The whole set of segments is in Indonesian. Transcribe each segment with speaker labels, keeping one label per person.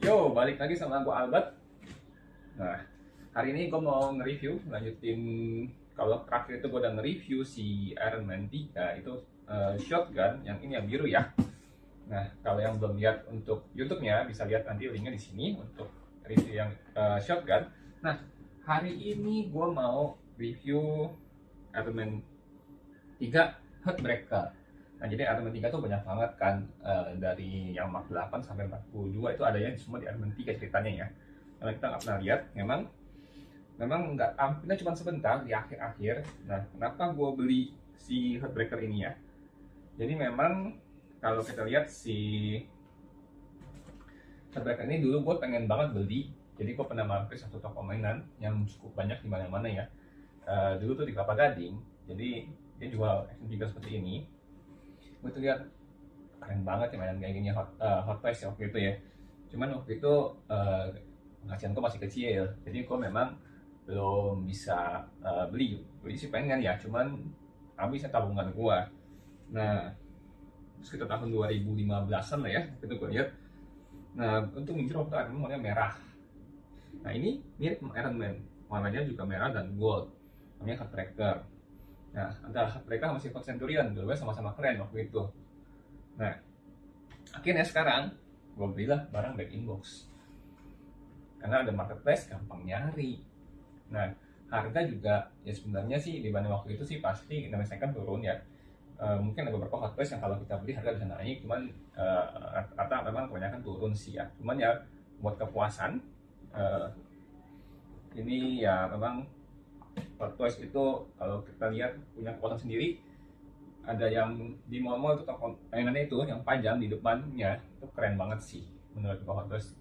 Speaker 1: Yo, balik lagi sama gue Albert. Nah, hari ini gue mau nge-review, lanjutin. Kalau terakhir itu gue udah nge-review si Iron Man 3 itu shotgun, yang ini yang biru ya. Nah, kalau yang belum lihat untuk YouTube-nya bisa lihat nanti linknya di sini untuk review yang shotgun. Nah, hari ini gue mau review Iron Man 3 Heartbreaker. Nah, jadi Iron Man 3 tuh banyak banget kan, dari yang Mark 8 sampai 42 itu adanya semua di Iron Man 3 ceritanya ya. Karena kita nggak pernah lihat, memang nggak tampilnya cuma sebentar di akhir-akhir. Nah, kenapa gue beli si Heartbreaker ini ya? Jadi memang kalau kita lihat si Heartbreaker ini dulu gue pengen banget beli. Jadi gue pernah mampir satu toko mainan yang cukup banyak di mana-mana ya. Dulu tuh di Kelapa Gading. Jadi dia jual action figure seperti ini. Gue tuh lihat keren banget ya mainan kayak gini, Hot Toys ya waktu itu ya. Cuman waktu itu penghasilan gue masih kecil, jadi gue memang belum bisa beli sih pengen ya, cuman habisnya tabungan gue. Nah, sekitar tahun 2015an lah ya, itu gue lihat. Nah, untuk muncul waktu Iron Man warnanya merah. Nah, ini mirip Iron Man, warnanya juga merah dan gold, namanya Heartbreaker. Nah, antara Heartbreaker sama si Hot Centurion, dua-duanya sama-sama keren waktu itu. Nah, akhirnya sekarang gue belilah barang back in box karena ada marketplace, gampang nyari. Nah, harga juga ya sebenarnya sih dibanding waktu itu sih pasti namanya second turun ya. Mungkin ada beberapa Hot Toys yang kalau kita beli harga bisa naik, cuman rata memang kebanyakan turun sih ya. Cuman ya buat kepuasan, ini ya memang Hot Toys itu kalau kita lihat punya kepuasan sendiri. Ada yang di mall-mall itu toko mainannya itu yang panjang di depannya itu keren banget sih menurut gue. Hot Toys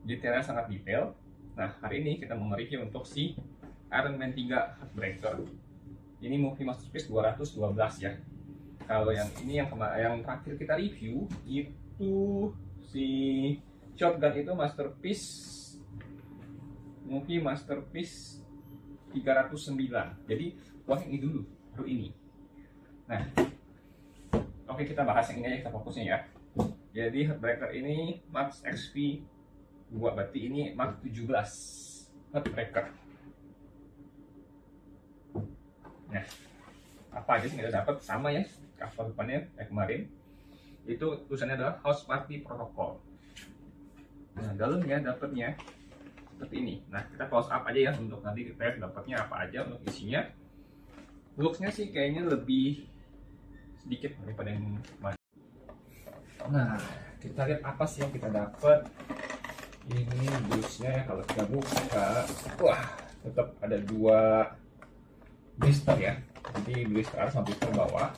Speaker 1: detailnya sangat detail. Nah, hari ini kita mau nge-review untuk si Iron Man 3 Heartbreaker. Ini movie masterpiece 212 ya. Kalau yang ini yang terakhir kita review itu si shotgun itu masterpiece, movie masterpiece 309. Jadi buat yang ini dulu, baru ini. Nah, oke, kita bahas yang ini aja, kita fokusnya ya. Jadi Heartbreaker ini Max XP 2, berarti ini Mark 17 Heartbreaker. Nah, apa aja sih kita dapat? Sama ya, cover depannya kayak kemarin. Itu tulisannya adalah House Party Protocol. Nah, dalamnya dapatnya seperti ini. Nah, kita close up aja ya untuk nanti kita dapatnya apa aja untuk isinya. Looks-nya sih kayaknya lebih sedikit daripada yang kemarin. Nah, kita lihat apa sih yang kita dapat. Ini busnya ya, kalau kita buka, wah, tetap ada dua blister ya. Jadi blister atas sama blister bawah.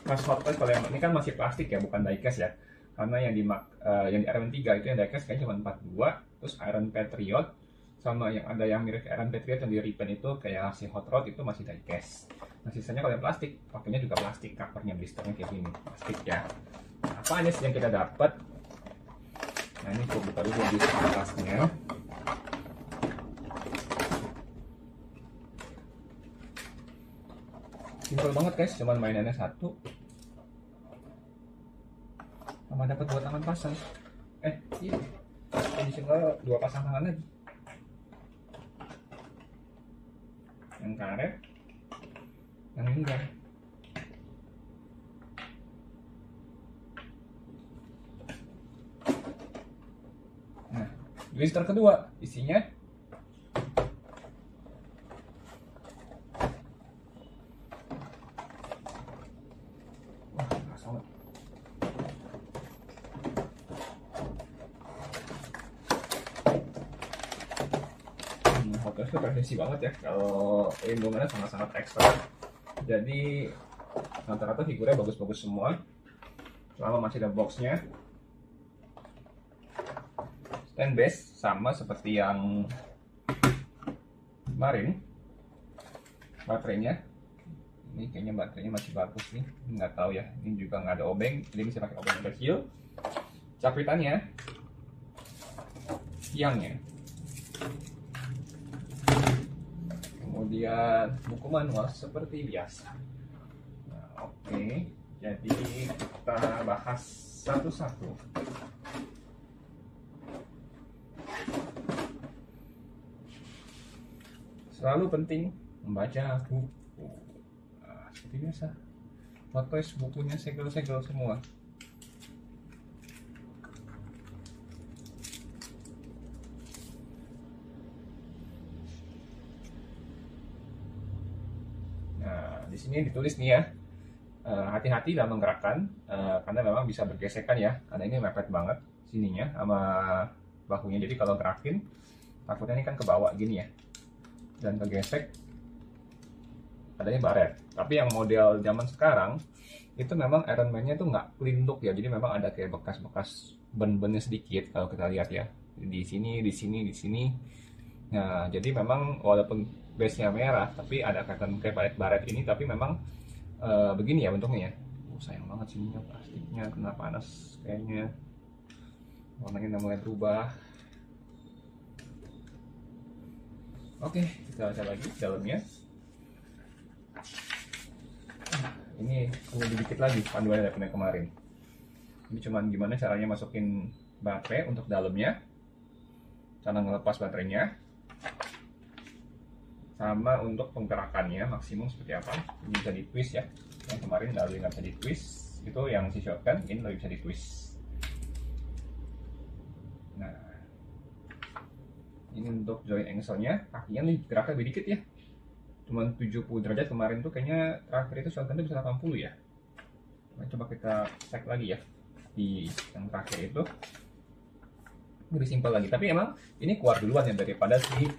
Speaker 1: Pas Hot Toys kalau yang ini kan masih plastik ya, bukan diecast ya. Karena yang di Iron Man 3 itu yang diecast kayaknya cuma 42. Terus Iron Patriot sama yang ada yang mirip Iron Patriot yang di Ripen itu kayak si Hot Rod itu masih diecast. Nah, sisanya kalau yang plastik, pakainya juga plastik, covernya blisternya kayak gini, plastik ya. Apa aja sih yang kita dapat? Nah, ini aku buka dulu di atasnya. Simpel banget guys, cuman mainannya satu. Sama dapat buat tangan pasang. Iya. Additional 2 pasang tangan lagi. Yang karet, yang lingkar. Nah, blister kedua isinya sama. Hot Toys itu presisi banget ya, kalau perlindungannya sangat-sangat ekstra. Jadi rata-rata figurnya bagus-bagus semua selama masih ada boxnya. Stand base sama seperti yang kemarin. Baterainya ini kayaknya baterainya masih bagus nih, nggak tahu ya. Ini juga nggak ada obeng, jadi bisa pakai obeng yang kecil. Capitannya, tiangnya, kemudian buku manual seperti biasa. Nah, oke, jadi kita bahas satu-satu. selalu penting membaca buku. Seperti biasa, plot twist bukunya segel-segel semua. Nah, di sini ditulis nih ya, hati-hati dalam menggerakkan, karena memang bisa bergesekan ya, karena ini mepet banget sininya sama bahunya. Jadi kalau gerakin, takutnya ini kan ke bawah gini ya, dan kegesek, adanya baret. Tapi yang model zaman sekarang itu memang Iron Man-nya tuh nggak clean look ya, jadi memang ada kayak bekas-bekas ban-bannya sedikit kalau kita lihat ya, di sini, di sini, di sini. Nah, jadi memang walaupun base-nya merah, tapi ada kelihatan kayak baret-baret ini, tapi memang begini ya bentuknya ya. Sayang banget sininya, plastiknya kena panas kayaknya, warnanya udah mulai berubah. Oke, kita baca lagi dalamnya. Ini lebih dikit lagi panduannya daripada kemarin. Ini cuman gimana caranya masukin baterai untuk dalamnya, cara ngelepas baterainya, sama untuk penggerakannya maksimum seperti apa. Ini bisa di twist ya, yang kemarin nggak bisa di twist, itu yang si shotgun, ini lebih bisa di twist. Nah, ini untuk joint angle-nya, kakinya nih geraknya lebih dikit ya, cuman 70 derajat. Kemarin tuh kayaknya terakhir itu shotgun tuh bisa 80 ya. Nah, coba kita cek lagi ya di yang terakhir itu, lebih simpel lagi. Tapi emang ini keluar duluan ya daripada si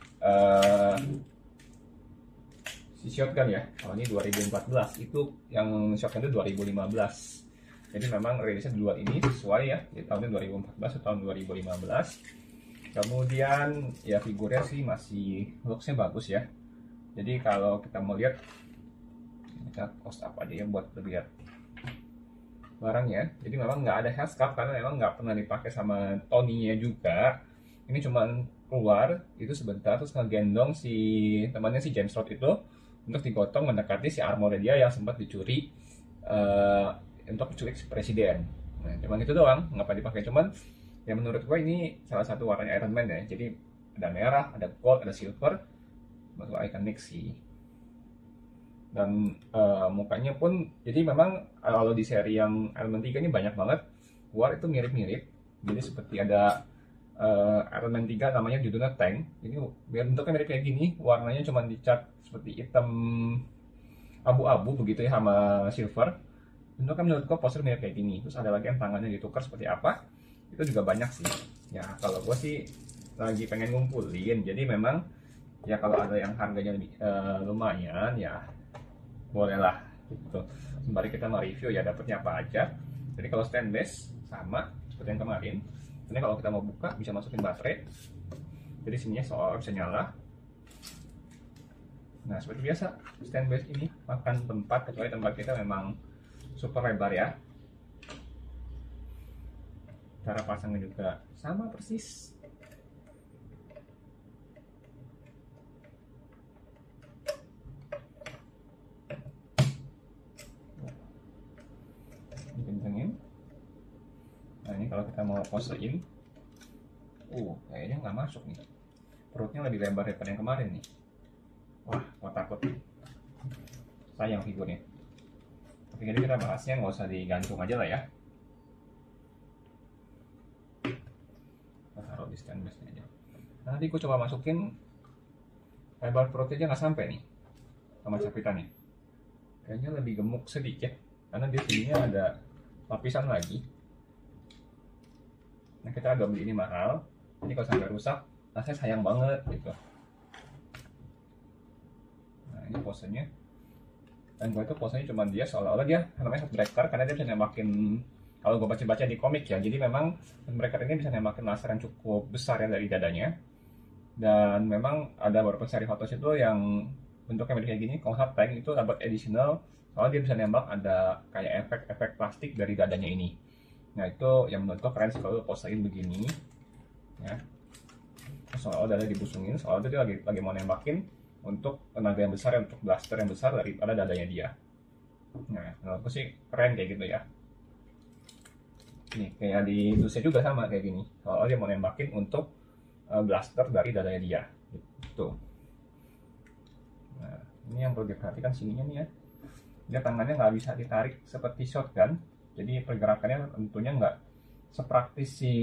Speaker 1: shotgun ya. Kalau ini 2014, itu yang shotgun itu 2015. Jadi memang rilisnya duluan ini sesuai ya, di tahun 2014 atau tahun 2015. Kemudian ya figurnya sih masih looksnya bagus ya. Jadi kalau kita mau lihat, kita close up aja ya buat lihat barangnya. Jadi memang nggak ada headscarf karena memang nggak pernah dipakai sama Tony-nya juga. Ini cuman keluar itu sebentar terus ngegendong si temannya si James Roth itu untuk digotong mendekati si armor dia yang sempat dicuri untuk menculik si presiden. Nah, cuman itu doang, nggak pernah dipakai. Cuman ya menurut gue ini salah satu warnanya Iron Man ya. Jadi ada merah, ada gold, ada silver, bakal ikonik sih. Dan mukanya pun, jadi memang kalau di seri yang Iron Man 3 ini banyak banget keluar itu mirip-mirip. Jadi seperti ada Iron Man 3 namanya judulnya Tank. Jadi biar bentuknya mirip kayak gini, warnanya cuma dicat seperti hitam abu-abu begitu ya sama silver. Bentuknya menurut gue poster mirip kayak gini. Terus ada lagi yang tangannya ditukar seperti apa, itu juga banyak sih. Ya kalau gue sih lagi pengen ngumpulin, jadi memang ya kalau ada yang harganya lebih lumayan ya bolehlah gitu. Sembari kita mau review ya dapatnya apa aja. Jadi kalau stainless sama seperti yang kemarin. Ini kalau kita mau buka bisa masukin baterai. Jadi sininya soal bisa nyala. Nah seperti biasa stainless ini makan tempat, kecuali tempat kita memang super lebar ya. Cara pasangnya juga sama persis. Dikencengin. Nah ini kalau kita mau posein, kayaknya nggak masuk nih. Perutnya lebih lebar daripada yang kemarin nih. Wah, gua takut. Sayang figurnya. Oke, jadi kita bahasnya nggak usah digantung aja lah ya. Kita taruh di stainlessnya aja. Nanti gua coba masukin lebar perutnya aja nggak sampai nih sama capitannya. Kayaknya lebih gemuk sedikit karena di sininya ada lapisan lagi. Nah kita agak beli ini mahal, jadi kalau sampai rusak, rasanya sayang banget gitu. Nah ini posenya, dan gue itu posenya cuma dia seolah-olah dia namanya Heartbreaker karena dia bisa nembakin, kalau gue baca-baca di komik ya, jadi memang Heartbreaker ini bisa nembakin laser yang cukup besar ya dari dadanya. Dan memang ada beberapa seri foto itu yang bentuknya kayak gini, kalau Tank itu dapat additional, soalnya dia bisa nembak ada kayak efek-efek plastik dari dadanya ini. Nah itu yang menurut gue keren sih kalau posein begini ya. Soalnya dadanya dibusungin, soalnya dia lagi mau nembakin untuk tenaga yang besar, untuk blaster yang besar daripada dadanya dia. Nah menurut gue sih keren kayak gitu ya. Nih kayak di dusnya juga sama kayak gini, soalnya dia mau nembakin untuk blaster dari dadanya dia gitu. Nah, ini yang perlu diperhatikan sininya nih ya. Dia tangannya nggak bisa ditarik seperti shotgun, jadi pergerakannya tentunya nggak sepraktis si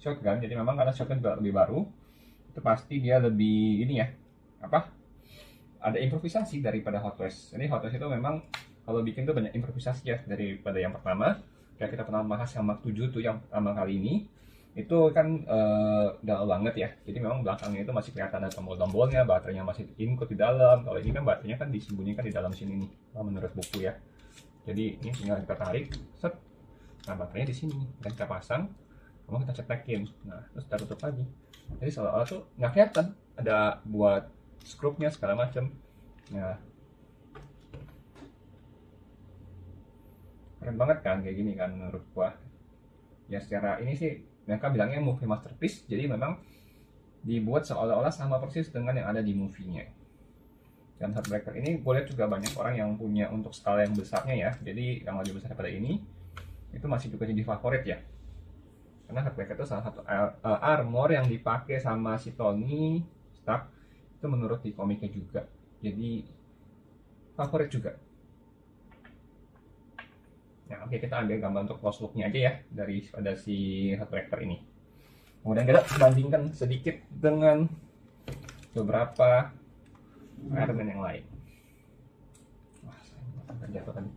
Speaker 1: shotgun. Jadi memang karena shotgun juga lebih baru, itu pasti dia lebih ini ya, apa, ada improvisasi daripada Hot Wheels. Jadi Hot Wheels itu memang kalau bikin tuh banyak improvisasi ya, daripada yang pertama. Kayak kita pernah bahas yang Mark 7 tuh yang pertama kali ini, itu kan galau banget ya. Jadi memang belakangnya itu masih kelihatan ada tombol-tombolnya, baterainya masih include di dalam. Kalau ini kan baterainya kan disembunyikan di dalam sini nih, menurut buku ya. Jadi ini tinggal kita tarik, set, nah baterainya di sini, dan kita pasang, kemudian kita cetrekin, nah terus kita tutup lagi. Jadi seolah-olah tuh nggak kelihatan ada buat skrupnya segala macam. Nah, keren banget kan kayak gini kan menurut gua. Ya secara ini sih mereka bilangnya movie masterpiece, jadi memang dibuat seolah-olah sama persis dengan yang ada di movie-nya. Dan Heartbreaker ini gue lihat juga banyak orang yang punya untuk skala yang besarnya ya, jadi yang lebih besar daripada ini itu masih juga jadi favorit ya, karena Heartbreaker itu salah satu armor yang dipakai sama si Tony Stark itu menurut di komiknya juga, jadi favorit juga. Nah, oke, kita ambil gambar untuk close look-nya aja ya dari pada si Heartbreaker ini. Kemudian kita bandingkan sedikit dengan beberapa Iron Man yang lain. Wah, saya jatuh tadi.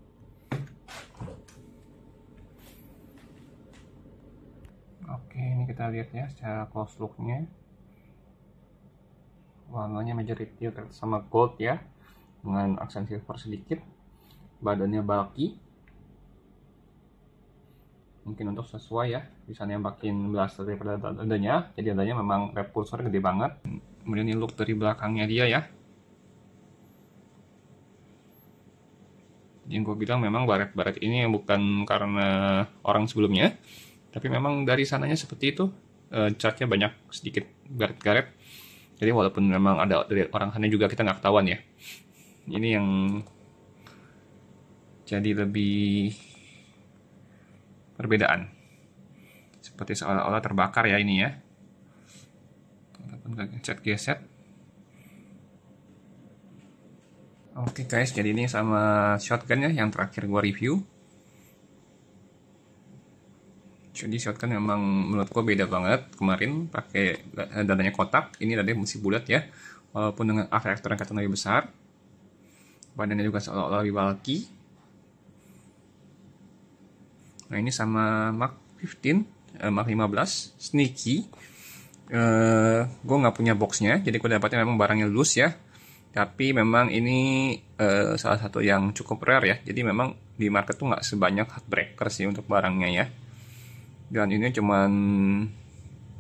Speaker 1: Oke, ini kita lihat ya secara close look-nya. Warnanya majority sama gold ya, dengan aksen silver sedikit. Badannya bulky, mungkin untuk sesuai ya, desainnya makin blaster daripada dadanya, jadi dadanya memang repulsor gede banget. Kemudian ini look dari belakangnya dia ya, yang gue bilang memang baret-baret ini bukan karena orang sebelumnya, tapi memang dari sananya seperti itu. Catnya banyak sedikit garet-garet, jadi walaupun memang ada dari orang sana juga kita nggak ketahuan ya. Ini yang jadi lebih perbedaan, seperti seolah-olah terbakar ya ini ya, walaupun cat geset. Oke guys, jadi ini sama shotgun ya yang terakhir gua review. Jadi shotgun memang menurut gua beda banget. Kemarin pakai dadanya kotak, ini dadanya mesti bulat ya, walaupun dengan after yang kata lebih besar. Badannya juga seolah-olah lebih bulky. Nah ini sama Mark 15, Mark 15 Sneaky. Gue nggak punya boxnya, jadi gue dapatnya memang barangnya loose ya. Tapi memang ini salah satu yang cukup rare ya. Jadi memang di market tuh nggak sebanyak Heartbreaker sih untuk barangnya ya. Dan ini cuman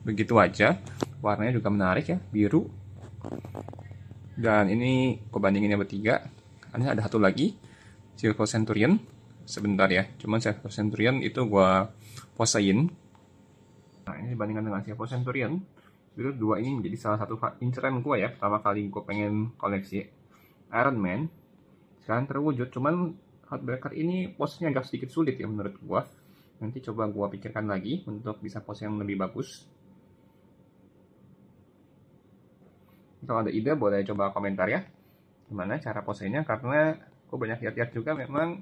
Speaker 1: begitu aja. Warnanya juga menarik ya, biru. Dan ini gue bandinginnya bertiga. Ini ada satu lagi, Silver Centurion. Sebentar ya, cuman Silver Centurion itu gue posain. Nah ini dibandingkan dengan Silver Centurion, itu dua ini menjadi salah satu inceran gue ya. Pertama kali gue pengen koleksi Iron Man, sekarang terwujud. Cuman Heartbreaker ini posenya agak sedikit sulit ya menurut gue. Nanti coba gue pikirkan lagi untuk bisa pose yang lebih bagus. Kalau ada ide boleh coba komentar ya, gimana cara posenya, karena gue banyak lihat-lihat juga memang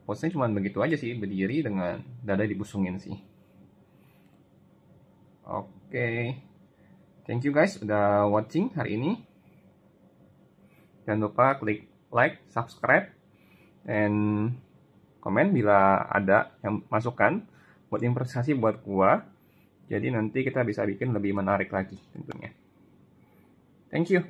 Speaker 1: posenya cuma begitu aja sih, berdiri dengan dada dibusungin sih. Oke. Thank you guys udah watching hari ini. Jangan lupa klik like, subscribe, dan komen bila ada yang masukan buat improvisasi buat gua. Jadi nanti kita bisa bikin lebih menarik lagi tentunya. Thank you.